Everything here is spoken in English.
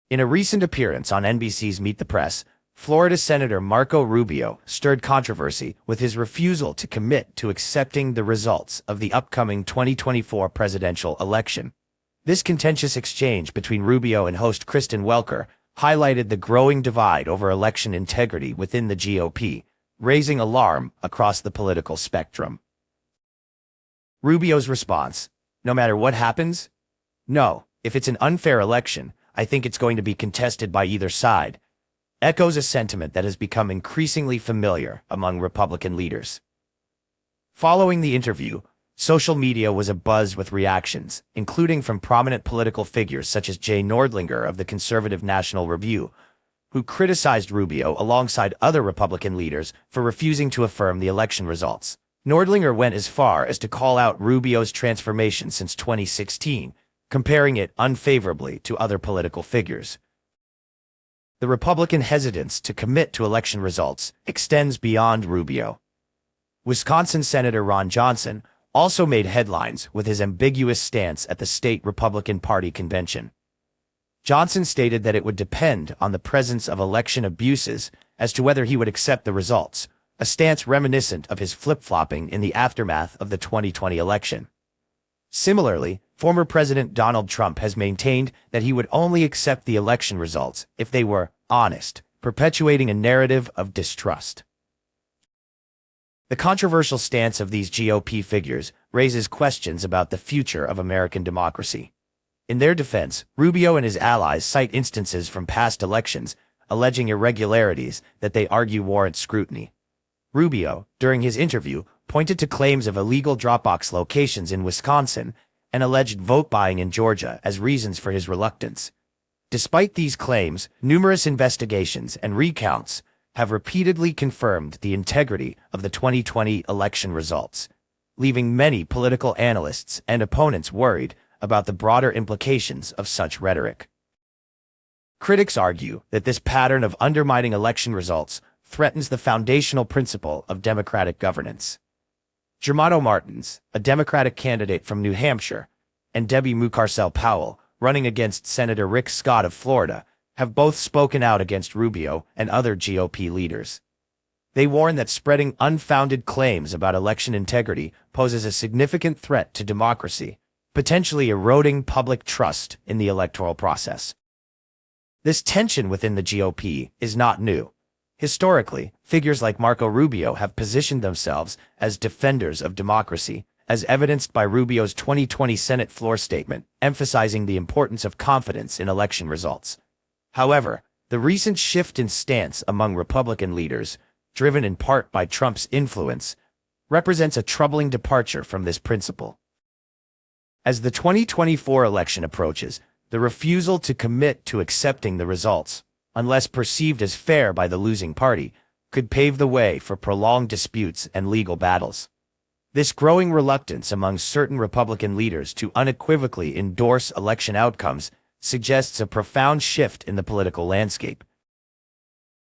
In a recent appearance on NBC's Meet the Press, Florida Senator Marco Rubio stirred controversy with his refusal to commit to accepting the results of the upcoming 2024 presidential election. This contentious exchange between Rubio and host Kristen Welker highlighted the growing divide over election integrity within the GOP, raising alarm across the political spectrum. Rubio's response: "No matter what happens? No, if it's an unfair election, I think it's going to be contested by either side," echoes a sentiment that has become increasingly familiar among Republican leaders. Following the interview, social media was abuzz with reactions, including from prominent political figures such as Jay Nordlinger of the conservative National Review, who criticized Rubio alongside other Republican leaders for refusing to affirm the election results. Nordlinger went as far as to call out Rubio's transformation since 2016, comparing it unfavorably to other political figures. The Republican hesitance to commit to election results extends beyond Rubio. Wisconsin Senator Ron Johnson also made headlines with his ambiguous stance at the state Republican Party convention. Johnson stated that it would depend on the presence of election abuses as to whether he would accept the results, a stance reminiscent of his flip-flopping in the aftermath of the 2020 election. Similarly, former President Donald Trump has maintained that he would only accept the election results if they were honest, perpetuating a narrative of distrust. The controversial stance of these GOP figures raises questions about the future of American democracy. In their defense, Rubio and his allies cite instances from past elections, alleging irregularities that they argue warrant scrutiny. Rubio, during his interview, pointed to claims of illegal Dropbox locations in Wisconsin and alleged vote buying in Georgia as reasons for his reluctance. Despite these claims, numerous investigations and recounts have repeatedly confirmed the integrity of the 2020 election results, leaving many political analysts and opponents worried about the broader implications of such rhetoric. Critics argue that this pattern of undermining election results threatens the foundational principle of democratic governance. Germano Martins, a Democratic candidate from New Hampshire, and Debbie Mucarsel Powell, running against Senator Rick Scott of Florida, have both spoken out against Rubio and other GOP leaders. They warn that spreading unfounded claims about election integrity poses a significant threat to democracy, potentially eroding public trust in the electoral process. This tension within the GOP is not new. Historically, figures like Marco Rubio have positioned themselves as defenders of democracy, as evidenced by Rubio's 2020 Senate floor statement, emphasizing the importance of confidence in election results. However, the recent shift in stance among Republican leaders, driven in part by Trump's influence, represents a troubling departure from this principle. As the 2024 election approaches, the refusal to commit to accepting the results, unless perceived as fair by the losing party, could pave the way for prolonged disputes and legal battles. This growing reluctance among certain Republican leaders to unequivocally endorse election outcomes suggests a profound shift in the political landscape,